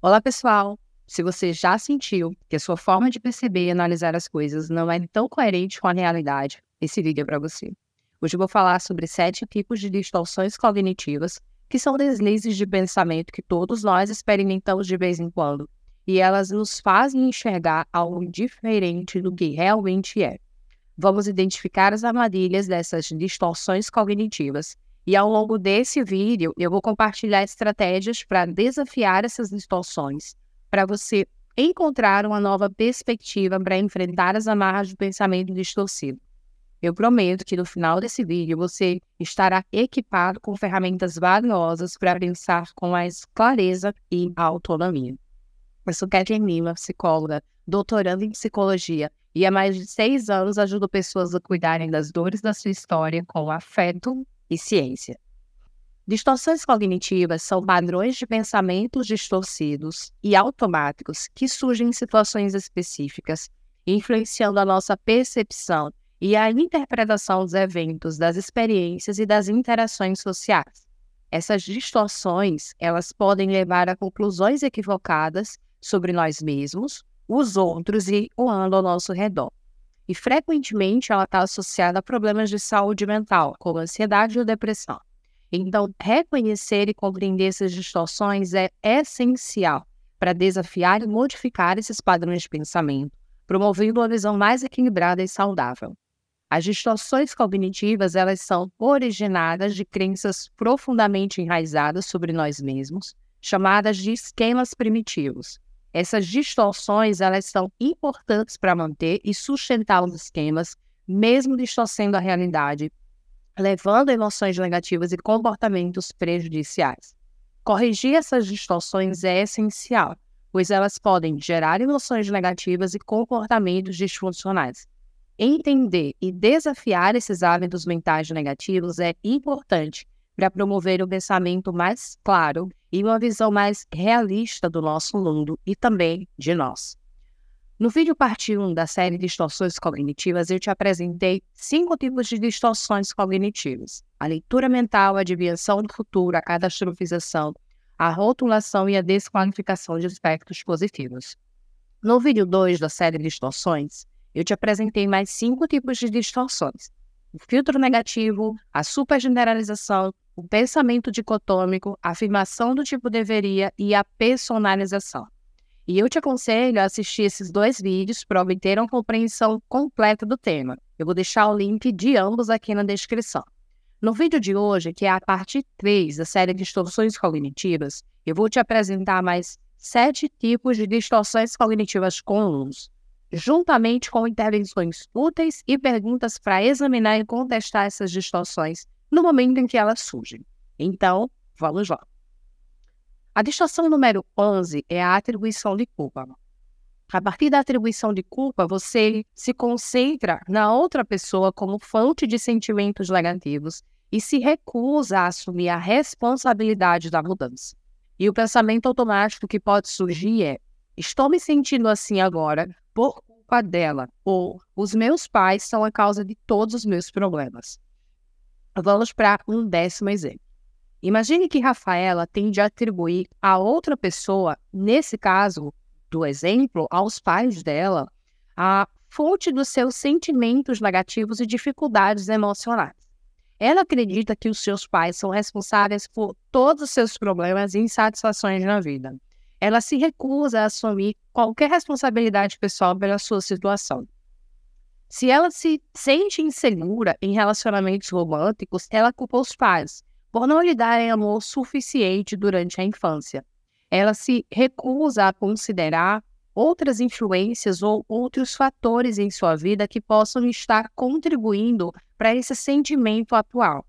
Olá, pessoal! Se você já sentiu que a sua forma de perceber e analisar as coisas não é tão coerente com a realidade, esse vídeo é para você. Hoje eu vou falar sobre 7 tipos de distorções cognitivas, que são deslizes de pensamento que todos nós experimentamos de vez em quando, e elas nos fazem enxergar algo diferente do que realmente é. Vamos identificar as armadilhas dessas distorções cognitivas. E ao longo desse vídeo, eu vou compartilhar estratégias para desafiar essas distorções, para você encontrar uma nova perspectiva para enfrentar as amarras do pensamento distorcido. Eu prometo que no final desse vídeo você estará equipado com ferramentas valiosas para pensar com mais clareza e autonomia. Eu sou Kathleen Lima, psicóloga, doutoranda em psicologia, e há mais de 6 anos ajudo pessoas a cuidarem das dores da sua história com afeto e ciência. Distorções cognitivas são padrões de pensamentos distorcidos e automáticos que surgem em situações específicas, influenciando a nossa percepção e a interpretação dos eventos, das experiências e das interações sociais. Essas distorções, elas podem levar a conclusões equivocadas sobre nós mesmos, os outros e o mundo ao nosso redor. E frequentemente ela está associada a problemas de saúde mental, como ansiedade ou depressão. Então, reconhecer e compreender essas distorções é essencial para desafiar e modificar esses padrões de pensamento, promovendo uma visão mais equilibrada e saudável. As distorções cognitivas, elas são originadas de crenças profundamente enraizadas sobre nós mesmos, chamadas de esquemas primitivos. Essas distorções, elas são importantes para manter e sustentar os esquemas, mesmo distorcendo a realidade, levando a emoções negativas e comportamentos prejudiciais. Corrigir essas distorções é essencial, pois elas podem gerar emoções negativas e comportamentos disfuncionais. Entender e desafiar esses hábitos mentais negativos é importante para promover um pensamento mais claro e uma visão mais realista do nosso mundo e também de nós. No vídeo parte 1 da série Distorções Cognitivas, eu te apresentei 5 tipos de distorções cognitivas: a leitura mental, a adivinhação do futuro, a catastrofização, a rotulação e a desqualificação de aspectos positivos. No vídeo 2 da série Distorções, eu te apresentei mais 5 tipos de distorções: o filtro negativo, a supergeneralização, o pensamento dicotômico, a afirmação do tipo deveria e a personalização. E eu te aconselho a assistir esses 2 vídeos para obter uma compreensão completa do tema. Eu vou deixar o link de ambos aqui na descrição. No vídeo de hoje, que é a parte 3 da série Distorções Cognitivas, eu vou te apresentar mais 7 tipos de distorções cognitivas comuns, juntamente com intervenções úteis e perguntas para examinar e contestar essas distorções no momento em que elas surgem. Então, vamos lá. A distorção número 11 é a atribuição de culpa. A partir da atribuição de culpa, você se concentra na outra pessoa como fonte de sentimentos negativos e se recusa a assumir a responsabilidade da mudança. E o pensamento automático que pode surgir é: estou me sentindo assim agora por culpa dela, ou os meus pais são a causa de todos os meus problemas. Vamos para um 10º exemplo. Imagine que Rafaela tende a atribuir a outra pessoa, nesse caso do exemplo, aos pais dela, a fonte dos seus sentimentos negativos e dificuldades emocionais. Ela acredita que os seus pais são responsáveis por todos os seus problemas e insatisfações na vida. Ela se recusa a assumir qualquer responsabilidade pessoal pela sua situação. Se ela se sente insegura em relacionamentos românticos, ela culpa os pais por não lhe darem amor suficiente durante a infância. Ela se recusa a considerar outras influências ou outros fatores em sua vida que possam estar contribuindo para esse sentimento atual.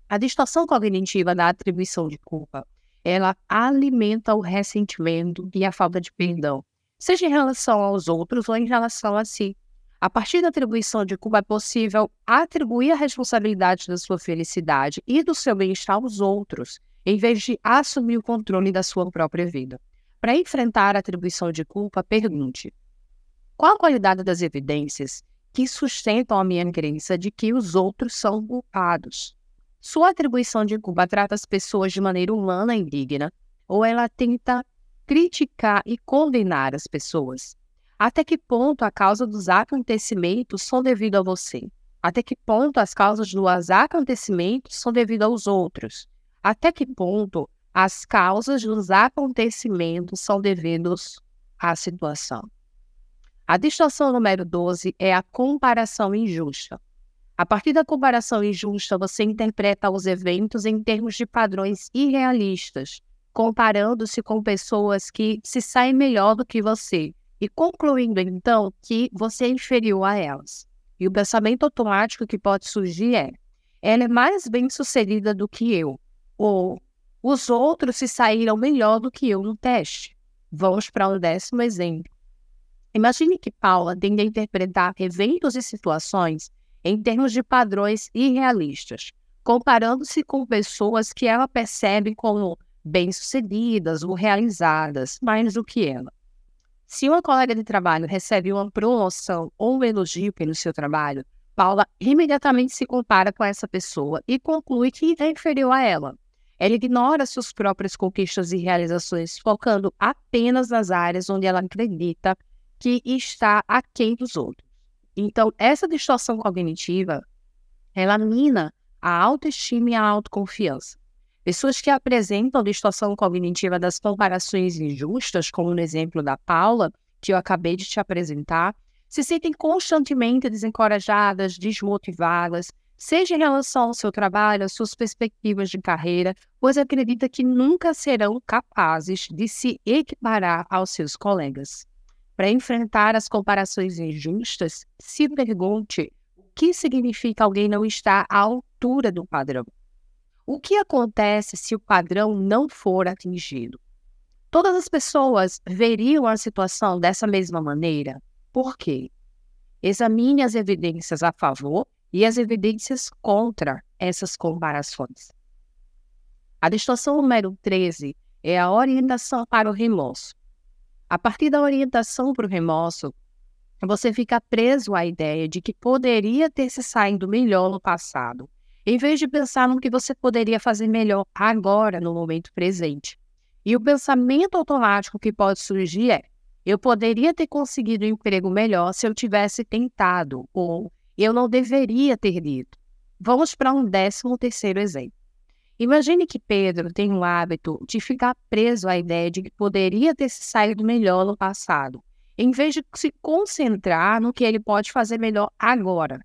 A distorção cognitiva da atribuição de culpa, ela alimenta o ressentimento e a falta de perdão, seja em relação aos outros ou em relação a si. A partir da atribuição de culpa é possível atribuir a responsabilidade da sua felicidade e do seu bem-estar aos outros, em vez de assumir o controle da sua própria vida. Para enfrentar a atribuição de culpa, pergunte: qual a qualidade das evidências que sustentam a minha crença de que os outros são culpados? Sua atribuição de culpa trata as pessoas de maneira humana e digna, ou ela tenta criticar e condenar as pessoas? Até que ponto a causa dos acontecimentos são devido a você? Até que ponto as causas dos acontecimentos são devido aos outros? Até que ponto as causas dos acontecimentos são devidos à situação? A distorção número 12 é a comparação injusta. A partir da comparação injusta, você interpreta os eventos em termos de padrões irrealistas, comparando-se com pessoas que se saem melhor do que você e concluindo, então, que você é inferior a elas. E o pensamento automático que pode surgir é: ela é mais bem-sucedida do que eu, ou os outros se saíram melhor do que eu no teste. Vamos para um 10º exemplo. Imagine que Paula tende a interpretar eventos e situações em termos de padrões irrealistas, comparando-se com pessoas que ela percebe como bem-sucedidas ou realizadas mais do que ela. Se uma colega de trabalho recebe uma promoção ou um elogio pelo seu trabalho, Paula imediatamente se compara com essa pessoa e conclui que é inferior a ela. Ela ignora suas próprias conquistas e realizações, focando apenas nas áreas onde ela acredita que está aquém dos outros. Então, essa distorção cognitiva, ela mina a autoestima e a autoconfiança. Pessoas que apresentam distorção cognitiva das comparações injustas, como no exemplo da Paula, que eu acabei de te apresentar, se sentem constantemente desencorajadas, desmotivadas, seja em relação ao seu trabalho, às suas perspectivas de carreira, pois acredita que nunca serão capazes de se equiparar aos seus colegas. Para enfrentar as comparações injustas, se pergunte o que significa alguém não estar à altura do padrão. O que acontece se o padrão não for atingido? Todas as pessoas veriam a situação dessa mesma maneira? Por quê? Examine as evidências a favor e as evidências contra essas comparações. A distorção número 13 é a orientação para o remorso. A partir da orientação para o remorso, você fica preso à ideia de que poderia ter se saído melhor no passado, em vez de pensar no que você poderia fazer melhor agora, no momento presente. E o pensamento automático que pode surgir é: eu poderia ter conseguido um emprego melhor se eu tivesse tentado, ou eu não deveria ter dito. Vamos para um 13º exemplo. Imagine que Pedro tem o hábito de ficar preso à ideia de que poderia ter se saído melhor no passado, em vez de se concentrar no que ele pode fazer melhor agora.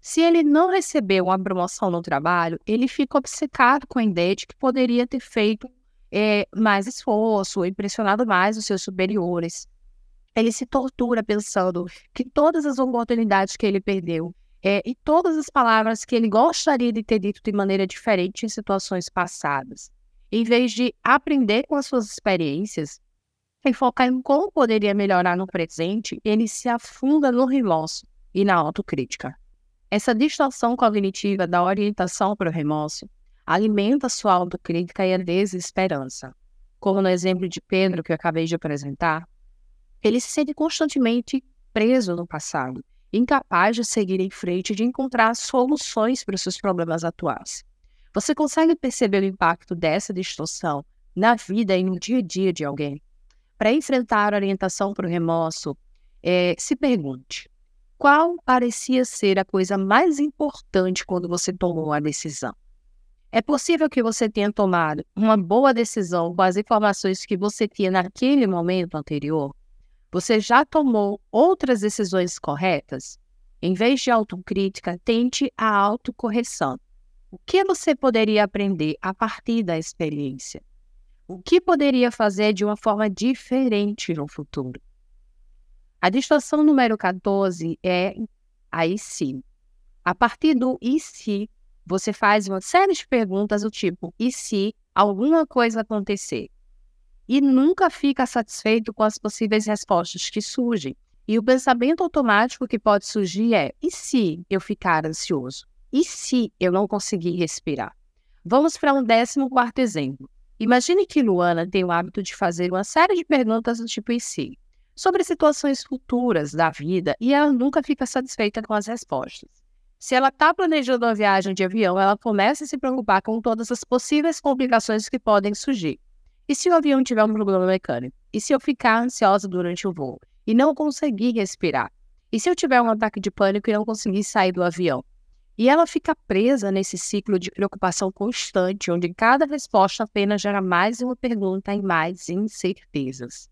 Se ele não recebeu uma promoção no trabalho, ele fica obcecado com a ideia de que poderia ter feito mais esforço, impressionado mais os seus superiores. Ele se tortura pensando que todas as oportunidades que ele perdeu e todas as palavras que ele gostaria de ter dito de maneira diferente em situações passadas. Em vez de aprender com as suas experiências e focar em como poderia melhorar no presente, ele se afunda no remorso e na autocrítica. Essa distorção cognitiva da orientação para o remorso alimenta sua autocrítica e a desesperança. Como no exemplo de Pedro que eu acabei de apresentar, ele se sente constantemente preso no passado, incapaz de seguir em frente e de encontrar soluções para os seus problemas atuais. Você consegue perceber o impacto dessa distorção na vida e no dia a dia de alguém? Para enfrentar a orientação para o remorso, se pergunte: qual parecia ser a coisa mais importante quando você tomou a decisão? É possível que você tenha tomado uma boa decisão com as informações que você tinha naquele momento anterior? Você já tomou outras decisões corretas? Em vez de autocrítica, tente a autocorreção. O que você poderia aprender a partir da experiência? O que poderia fazer de uma forma diferente no futuro? A distorção número 14 é a e se. A partir do e se, você faz uma série de perguntas do tipo: e se alguma coisa acontecer? E nunca fica satisfeito com as possíveis respostas que surgem. E o pensamento automático que pode surgir é: e se eu ficar ansioso? E se eu não conseguir respirar? Vamos para um 14º exemplo. Imagine que Luana tem o hábito de fazer uma série de perguntas do tipo e se, sobre situações futuras da vida, e ela nunca fica satisfeita com as respostas. Se ela está planejando uma viagem de avião, ela começa a se preocupar com todas as possíveis complicações que podem surgir. E se o avião tiver um problema mecânico? E se eu ficar ansiosa durante o voo e não conseguir respirar? E se eu tiver um ataque de pânico e não conseguir sair do avião? E ela fica presa nesse ciclo de preocupação constante, onde cada resposta apenas gera mais uma pergunta e mais incertezas.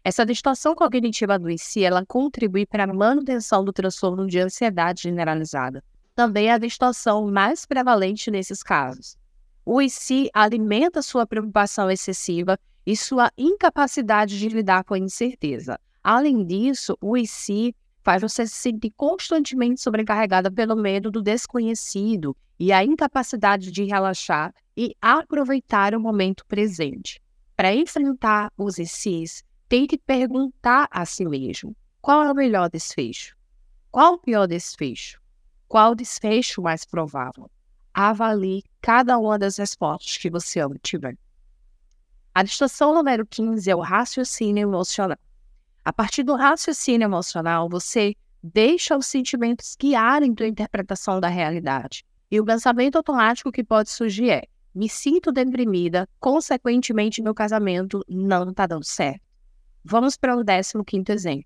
Essa distorção cognitiva do IC, ela contribui para a manutenção do transtorno de ansiedade generalizada. Também é a distorção mais prevalente nesses casos. O IC alimenta sua preocupação excessiva e sua incapacidade de lidar com a incerteza. Além disso, o IC faz você se sentir constantemente sobrecarregada pelo medo do desconhecido e a incapacidade de relaxar e aproveitar o momento presente. Para enfrentar os ICs, tem que perguntar a si mesmo: qual é o melhor desfecho? Qual o pior desfecho? Qual o desfecho mais provável? Avalie cada uma das respostas que você obtiver. A distorção número 15 é o raciocínio emocional. A partir do raciocínio emocional, você deixa os sentimentos guiarem tua interpretação da realidade. E o pensamento automático que pode surgir é: me sinto deprimida, consequentemente meu casamento não está dando certo. Vamos para o 15º exemplo.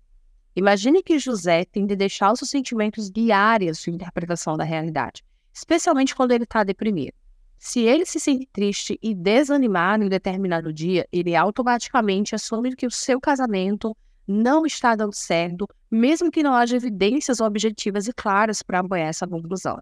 Imagine que José tem de deixar os seus sentimentos guiarem a sua interpretação da realidade, especialmente quando ele está deprimido. Se ele se sente triste e desanimado em determinado dia, ele automaticamente assume que o seu casamento não está dando certo, mesmo que não haja evidências objetivas e claras para apoiar essa conclusão.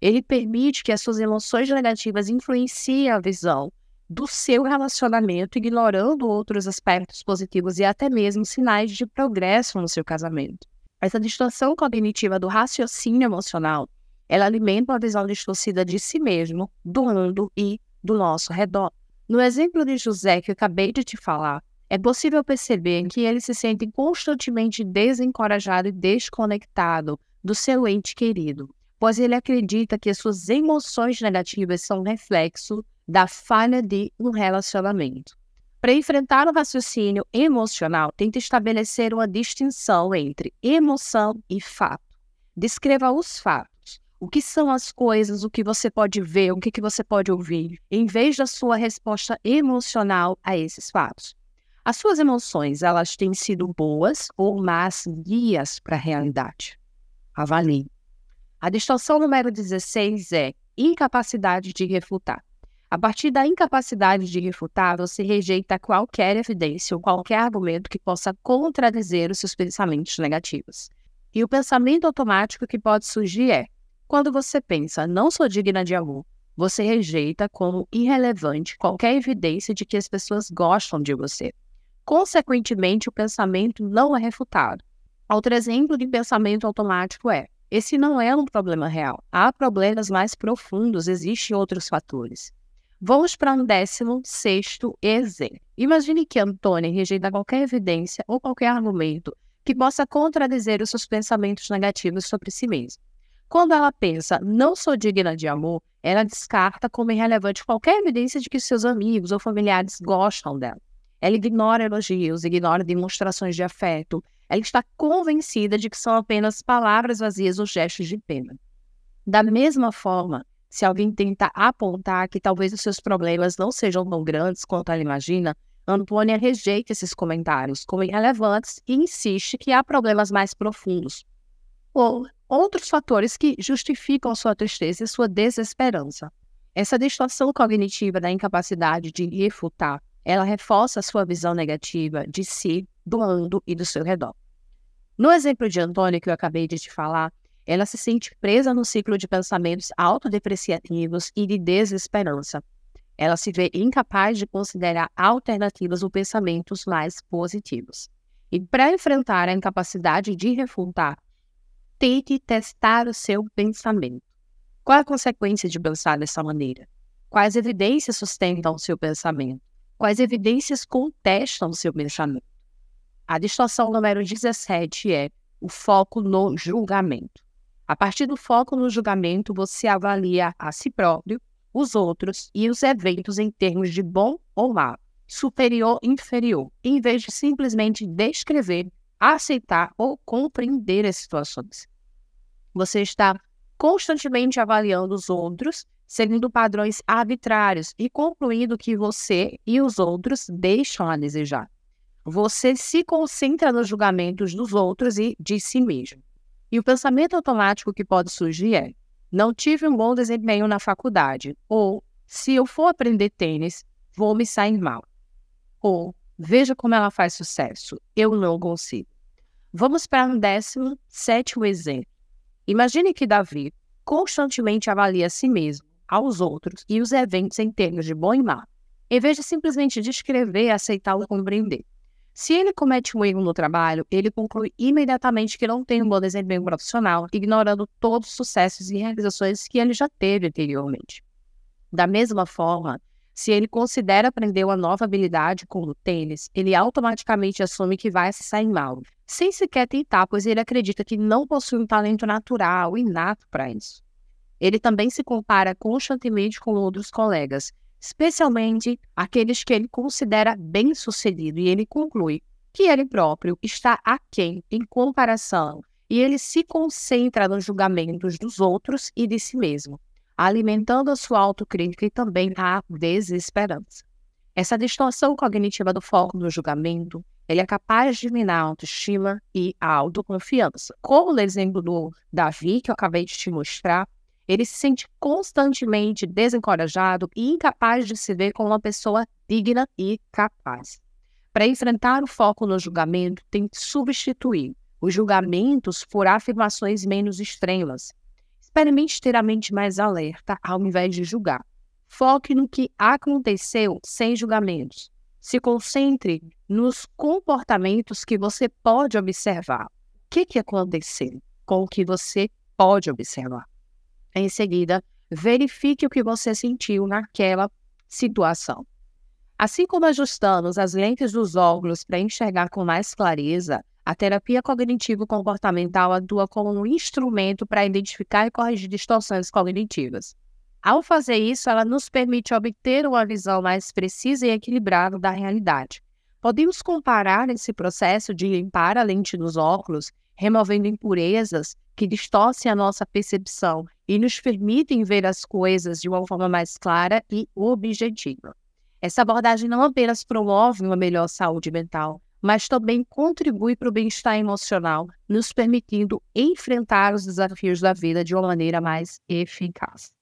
Ele permite que as suas emoções negativas influenciem a visão do seu relacionamento, ignorando outros aspectos positivos e até mesmo sinais de progresso no seu casamento. Essa distorção cognitiva do raciocínio emocional, ela alimenta uma visão distorcida de si mesmo, do mundo e do nosso redor. No exemplo de José que eu acabei de te falar, é possível perceber que ele se sente constantemente desencorajado e desconectado do seu ente querido, pois ele acredita que as suas emoções negativas são reflexo da falha de um relacionamento. Para enfrentar o raciocínio emocional, tente estabelecer uma distinção entre emoção e fato. Descreva os fatos. O que são as coisas, o que você pode ver, o que você pode ouvir, em vez da sua resposta emocional a esses fatos. As suas emoções, elas têm sido boas ou más guias para a realidade? Avalie. A distorção número 16 é incapacidade de refutar. A partir da incapacidade de refutar, você rejeita qualquer evidência ou qualquer argumento que possa contradizer os seus pensamentos negativos. E o pensamento automático que pode surgir é: quando você pensa, não sou digna de amor, você rejeita como irrelevante qualquer evidência de que as pessoas gostam de você. Consequentemente, o pensamento não é refutado. Outro exemplo de pensamento automático é: esse não é um problema real. Há problemas mais profundos, existem outros fatores. Vamos para um 16º exemplo. Imagine que Antônia rejeita qualquer evidência ou qualquer argumento que possa contradizer os seus pensamentos negativos sobre si mesma. Quando ela pensa, não sou digna de amor, ela descarta como irrelevante qualquer evidência de que seus amigos ou familiares gostam dela. Ela ignora elogios, ignora demonstrações de afeto. Ela está convencida de que são apenas palavras vazias ou gestos de pena. Da mesma forma, se alguém tenta apontar que talvez os seus problemas não sejam tão grandes quanto ela imagina, Antônia rejeita esses comentários como irrelevantes e insiste que há problemas mais profundos, ou outros fatores que justificam sua tristeza e sua desesperança. Essa distorção cognitiva da incapacidade de refutar, ela reforça a sua visão negativa de si, do mundo e do seu redor. No exemplo de Antônia que eu acabei de te falar, ela se sente presa no ciclo de pensamentos autodepreciativos e de desesperança. Ela se vê incapaz de considerar alternativas ou pensamentos mais positivos. E para enfrentar a incapacidade de refutar, tente testar o seu pensamento. Qual é a consequência de pensar dessa maneira? Quais evidências sustentam o seu pensamento? Quais evidências contestam o seu pensamento? A distorção número 17 é o foco no julgamento. A partir do foco no julgamento, você avalia a si próprio, os outros e os eventos em termos de bom ou mal, superior e inferior, em vez de simplesmente descrever, aceitar ou compreender as situações. Você está constantemente avaliando os outros seguindo padrões arbitrários e concluindo que você e os outros deixam a desejar. Você se concentra nos julgamentos dos outros e de si mesmo. E o pensamento automático que pode surgir é: não tive um bom desempenho na faculdade, ou se eu for aprender tênis, vou me sair mal. Ou veja como ela faz sucesso, eu não consigo. Vamos para um 17º exemplo. Imagine que Davi constantemente avalia a si mesmo, aos outros e os eventos em termos de bom e mal, em vez de simplesmente descrever, aceitar ou compreender. Se ele comete um erro no trabalho, ele conclui imediatamente que não tem um bom desempenho profissional, ignorando todos os sucessos e realizações que ele já teve anteriormente. Da mesma forma, se ele considera aprender uma nova habilidade, como o tênis, ele automaticamente assume que vai se sair mal, sem sequer tentar, pois ele acredita que não possui um talento natural, inato para isso. Ele também se compara constantemente com outros colegas, especialmente aqueles que ele considera bem-sucedido, e ele conclui que ele próprio está aquém em comparação, e ele se concentra nos julgamentos dos outros e de si mesmo, alimentando a sua autocrítica e também a desesperança. Essa distorção cognitiva do foco no julgamento, ele é capaz de minar a autoestima e a autoconfiança. Como no exemplo do Davi, que eu acabei de te mostrar, ele se sente constantemente desencorajado e incapaz de se ver como uma pessoa digna e capaz. Para enfrentar o foco no julgamento, tem que substituir os julgamentos por afirmações menos extremas. Experimente ter a mente mais alerta ao invés de julgar. Foque no que aconteceu sem julgamentos. Se concentre nos comportamentos que você pode observar. O que aconteceu com o que você pode observar? Em seguida, verifique o que você sentiu naquela situação. Assim como ajustamos as lentes dos óculos para enxergar com mais clareza, a terapia cognitivo-comportamental atua como um instrumento para identificar e corrigir distorções cognitivas. Ao fazer isso, ela nos permite obter uma visão mais precisa e equilibrada da realidade. Podemos comparar esse processo de limpar a lente dos óculos, removendo impurezas que distorcem a nossa percepção e nos permitem ver as coisas de uma forma mais clara e objetiva. Essa abordagem não apenas promove uma melhor saúde mental, mas também contribui para o bem-estar emocional, nos permitindo enfrentar os desafios da vida de uma maneira mais eficaz.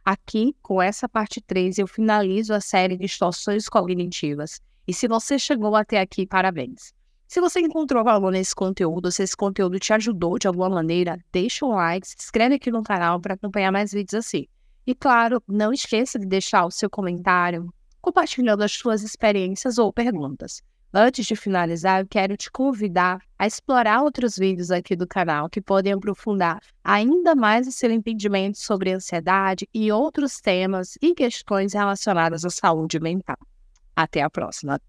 Aqui, com essa parte 3, eu finalizo a série de distorções cognitivas. E se você chegou até aqui, parabéns! Se você encontrou valor nesse conteúdo, se esse conteúdo te ajudou de alguma maneira, deixa um like, se inscreve aqui no canal para acompanhar mais vídeos assim. E claro, não esqueça de deixar o seu comentário, compartilhando as suas experiências ou perguntas. Antes de finalizar, eu quero te convidar a explorar outros vídeos aqui do canal que podem aprofundar ainda mais o seu entendimento sobre ansiedade e outros temas e questões relacionadas à saúde mental. Até a próxima!